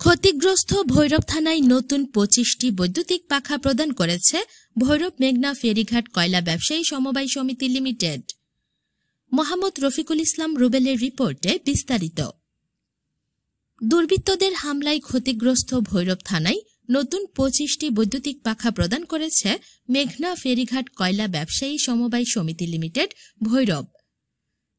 ক্ষতিগ্রস্ত ভৈরব থানায় নতুন ২৫টি বৈদ্যুতিক পাখা প্রদান করেছে ভৈরব মেঘনা ফেরিঘাট কয়লা ব্যবসায়ী সমবায় সমিতি লিমিটেড। মোহাম্মদ রফিকুল ইসলাম রুবেলের রিপোর্টে বিস্তারিত। দুর্বৃত্তদের হামলায় ক্ষতিগ্রস্ত ভৈরব থানায় নতুন ২৫টি বৈদ্যুতিক পাখা প্রদান করেছে মেঘনা ফেরিঘাট কয়লা ব্যবসায়ী সমবায় সমিতি লিমিটেড ভৈরব।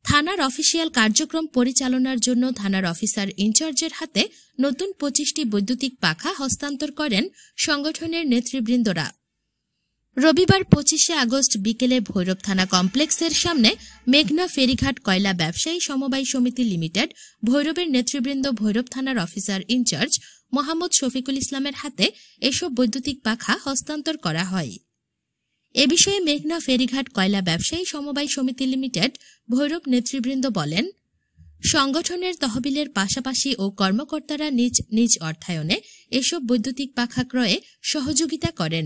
থানার অফিসিয়াল কার্যক্রম পরিচালনার জন্য থানার অফিসার ইনচার্জের হাতে নতুন ২৫টি বৈদ্যুতিক পাখা হস্তান্তর করেন সংগঠনের নেতৃবৃন্দরা। রবিবার ২৫শে আগস্ট বিকেলে ভৈরব থানা কমপ্লেক্সের সামনে মেঘনা ফেরিঘাট কয়লা ব্যবসায়ী সমবায় সমিতি লিমিটেড ভৈরবের নেতৃবৃন্দ ভৈরব থানার অফিসার ইনচার্জ মোহাম্মদ শফিকুল ইসলামের হাতে এসব বৈদ্যুতিক পাখা হস্তান্তর করা হয়। এ বিষয়ে মেঘনা ফেরিঘাট কয়লা ব্যবসায়ী সমবায় সমিতি লিমিটেড ভৈরব নেতৃবৃন্দ বলেন, সংগঠনের তহবিলের পাশাপাশি ও কর্মকর্তারা নিজ নিজ অর্থায়নে এসব বৈদ্যুতিক পাখা ক্রয়ে সহযোগিতা করেন।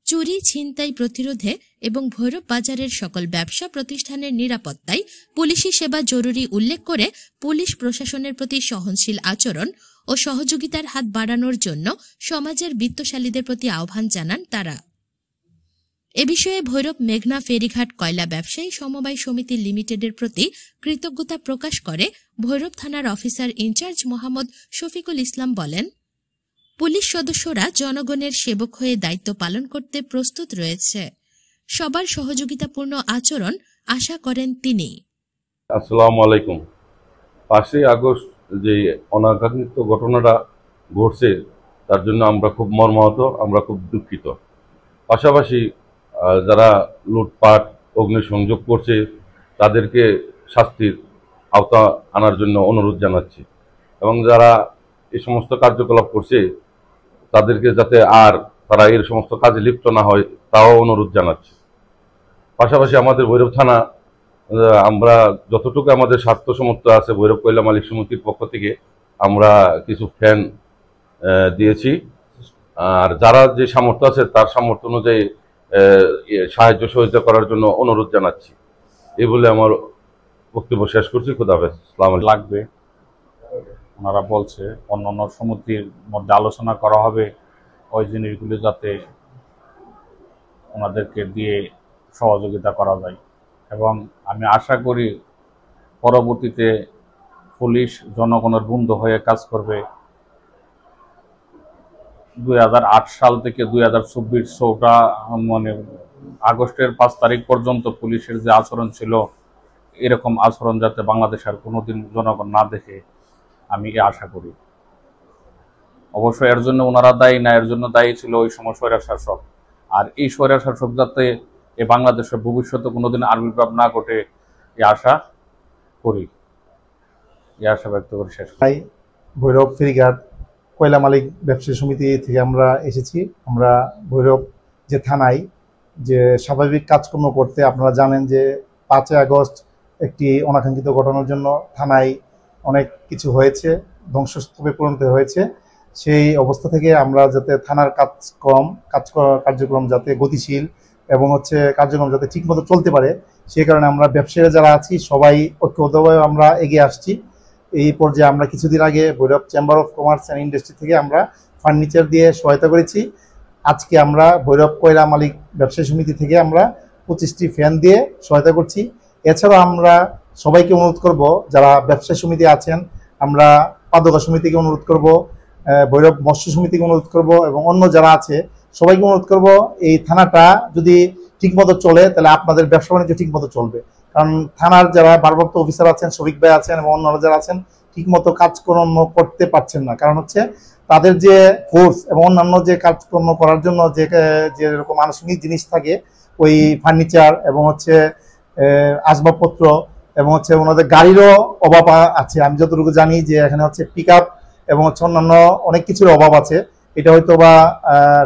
চুরি ছিনতাই প্রতিরোধে এবং ভৈরব বাজারের সকল ব্যবসা প্রতিষ্ঠানের নিরাপত্তায় পুলিশি সেবা জরুরি উল্লেখ করে পুলিশ প্রশাসনের প্রতি সহনশীল আচরণ ও সহযোগিতার হাত বাড়ানোর জন্য সমাজের বিত্তশালীদের প্রতি আহ্বান জানান তারা। এ বিষয়ে ভৈরব মেঘনা ফেরিঘাট কয়লা ব্যবসায়ী সমবায় সমিতি লিমিটেডের প্রতি কৃতজ্ঞতা প্রকাশ করে ভৈরব থানার অফিসার ইনচার্জ মোহাম্মদ শফিকুল ইসলাম বলেন, পুলিশ সদস্যরা জনগণের সেবক হয়ে দায়িত্ব পালন করতে প্রস্তুত রয়েছে। সবার সহযোগিতাপূর্ণ আচরণ আশা করেন তিনি। আসসালামু আলাইকুম। ৫ই আগস্ট যে অনাকাঙ্ক্ষিত ঘটনাটা ঘটছে তার জন্য আমরা খুব মর্মাহত, আমরা খুব দুঃখিত। পাশাপাশি যারা লুটপাট অগ্নিসংযোগ করছে তাদেরকে শাস্তির আওতা আনার জন্য অনুরোধ জানাচ্ছি এবং যারা এই সমস্ত কার্যকলাপ করছে তাদেরকে যাতে আর তারা এর সমস্ত কাজে লিপ্ত না হয় তাও অনুরোধ জানাচ্ছি। পাশাপাশি আমাদের ভৈরব থানা আমরা যতটুকু আমাদের স্বার্থ সমর্থ আছে ভৈরব কয়লা মালিক সমিতির পক্ষ থেকে আমরা কিছু ফ্যান দিয়েছি, আর যারা যে সামর্থ্য আছে তার সামর্থ্য অনুযায়ী সাহায্য সহযোগিতা করার জন্য অনুরোধ জানাচ্ছি। এই বলে আমার বক্তব্য শেষ করছি। খুদা হাফেজ। আসসালামু আলাইকুম। লাগবে ওনারা বলছে অন্যান্য সমিতির মধ্যে আলোচনা করা হবে ওই জিনিসগুলি যাতে ওনাদেরকে দিয়ে সহযোগিতা করা যায় এবং আমি আশা করি পরবর্তীতে পুলিশ জনগণের বন্ধু হয়ে কাজ করবে। ২০০৮ সাল থেকে ২০২৪ আগস্টের ৫ তারিখ পর্যন্ত পুলিশের যে আচরণ ছিল এরকম আচরণ যাতে বাংলাদেশের কোনোদিন জনগণ না দেখে আমি আশা করি। অবশ্য এর জন্য ওনারা দায়ী না, এর জন্য দায়ী ছিল ওই সময় স্বৈরাচার শাসক। আর এই স্বৈরাচার শাসক যাতে এই বাংলাদেশের ভবিষ্যতে কোনোদিন আবির্ভাব না ঘটে এই আশা করি, এই আশা ব্যক্ত করি শেষ। ভৈরব ফেরিঘাট কয়লা মালিক ব্যবসায়ী সমিতি থেকে আমরা এসেছি। আমরা ভৈরব যে থানায় যে স্বাভাবিক কাজকর্ম করতে, আপনারা জানেন যে ৫ই আগস্ট একটি অনাকাঙ্ক্ষিত ঘটনার জন্য থানায় অনেক কিছু হয়েছে, ধ্বংসস্তূপে পরিণত হয়েছে। সেই অবস্থা থেকে আমরা যাতে থানার কার্যক্রম যাতে গতিশীল এবং কার্যক্রম যাতে ঠিকমতো চলতে পারে, সেই কারণে আমরা ব্যবসায়ীরা যারা আছি সবাই ঐক্যবদ্ধভাবে আমরা এগিয়ে আসছি। এই পর্যায়ে আমরা কিছুদিন আগে Bhairab chamber of commerce and industry থেকে আমরা ফার্নিচার দিয়ে সহায়তা করেছি। আজকে আমরা ভৈরব কয়লা মালিক ব্যবসায়ী সমিতি থেকে আমরা 25টি ফ্যান দিয়ে সহায়তা করছি। এছাড়াও আমরা সবাইকে অনুরোধ করব, যারা ব্যবসায়ী সমিতি আছেন, আমরা পাদকা সমিতিকে অনুরোধ করব, ভৈরব মৎস্য সমিতিকে অনুরোধ করব এবং অন্য যারা আছে সবাইকে অনুরোধ করব, এই থানাটা যদি ঠিকমতো চলে তাহলে আপনাদের ব্যবসা বাণিজ্য ঠিকমতো চলবে। কারণ থানার যারা ভারপ্রাপ্ত অফিসার আছেন, শফিক ভাই আছেন এবং অন্যরা যারা আছেন ঠিকমতো কাজকর্ম করতে পারছেন না। কারণ তাদের যে ফোর্স এবং অন্যান্য যে কাজকর্ম করার জন্য যে যেরকম আনুষঙ্গিক জিনিস থাকে, ওই ফার্নিচার এবং আসবাবপত্র এবং ওনাদের গাড়িরও অভাব আছে। আমি যতটুকু জানি যে এখানে পিক আপ এবং অন্যান্য অনেক কিছুর অভাব আছে। এটা হয়তো বা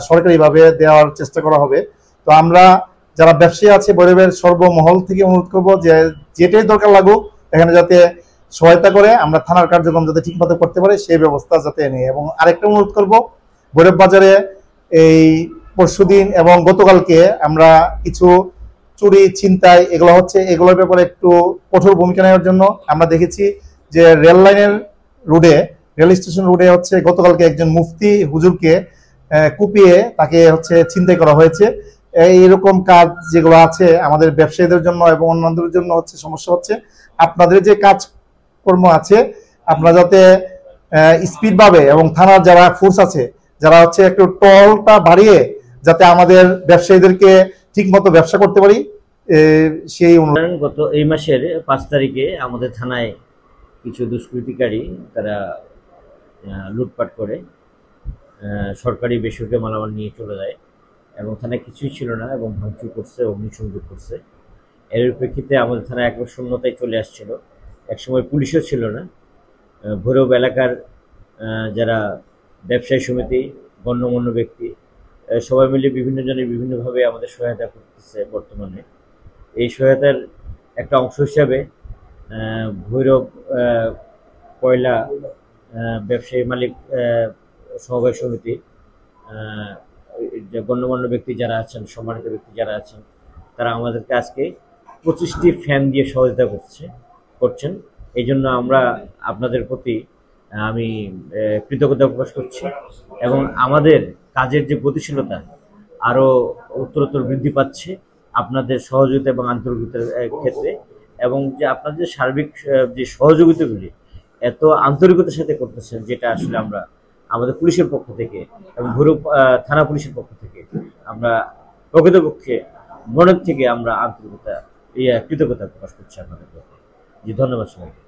সরকারিভাবে দেওয়ার চেষ্টা করা হবে। তো আমরা যারা ব্যবসায়ী আছে ভৈরবের সর্বমহল থেকে অনুরোধ করব যে যেটাই দরকার লাগুক এখানে যাতে সহায়তা করে আমরা থানার কার্যক্রম যাতে ঠিকমতো করতে পারে সেই ব্যবস্থা যাতে নেই। এবং আরেকটা অনুরোধ করব, ভৈরব বাজারে এই পরশুদিন এবং গতকালকে আমরা কিছু চুরি ছিনতাই এগুলোর ব্যাপারে একটু কঠোর ভূমিকা নেওয়ার জন্য আমরা দেখেছি যে রেল রেল স্টেশন রোডে হচ্ছে গতকালকে একজন মুফতি হুজুরকে কুপিয়ে তাকে হচ্ছে ছিনতাই করা হয়েছে। এইরকম কাজ যেগুলো আছে আমাদের ব্যবসায়ীদের জন্য এবং অন্যদের জন্য হচ্ছে সমস্যা হচ্ছে। আপনাদের যে কাজকর্ম আছে আপনারা যাতে স্পিড পাবে এবং থানার যারা ফোর্স আছে যারা হচ্ছে একটু টলটা বাড়িয়ে যাতে আমাদের ব্যবসায়ীদেরকে ঠিক মতো ব্যবসা করতে পারি সেই অনুরোধ। গত এই মাসের 5 তারিখে আমাদের থানায় কিছু দুষ্কৃতিকারী তারা লুটপাট করে সরকারি বেসরকারি মালামাল নিয়ে চলে যায় এবং থানায় কিছুই ছিল না এবং ভাঙচুর করছে, অগ্নিসংযোগ করছে। এর প্রেক্ষিতে আমাদের থানায় একবার শূন্যতায় চলে আসছিল, একসময় পুলিশও ছিল না। ভৈরব এলাকার যারা ব্যবসায়ী সমিতি, গণ্যমান্য ব্যক্তি সবাই মিলে বিভিন্ন জনে বিভিন্নভাবে আমাদের সহায়তা করতেছে। বর্তমানে এই সহায়তার একটা অংশ হিসাবে ভৈরব কয়লা ব্যবসায়ী মালিক সমবায় সমিতি যে গণ্যমান্য ব্যক্তি যারা আছেন, সম্মানিত ব্যক্তি যারা আছেন, তারা আমাদেরকে আজকে 25টি ফ্যান দিয়ে সহযোগিতা করছেন। এই জন্য আমরা আপনাদের প্রতি আমি কৃতজ্ঞতা প্রকাশ করছি এবং আমাদের কাজের যে গতিশীলতা আরও উত্তরোত্তর বৃদ্ধি পাচ্ছে আপনাদের সহযোগিতা এবং আন্তরিকতার ক্ষেত্রে, এবং যে আপনাদের সার্বিক যে সহযোগিতাগুলি এত আন্তরিকতার সাথে করতেছেন, যেটা আসলে আমরা আমাদের পুলিশের পক্ষ থেকে এবং ভৈরব থানা পুলিশের পক্ষ থেকে আমরা প্রকৃতপক্ষে মনের থেকে আমরা আন্তরিকতা কৃতজ্ঞতা প্রকাশ করছি আপনাদের প্রতি। জি, ধন্যবাদ সবাইকে।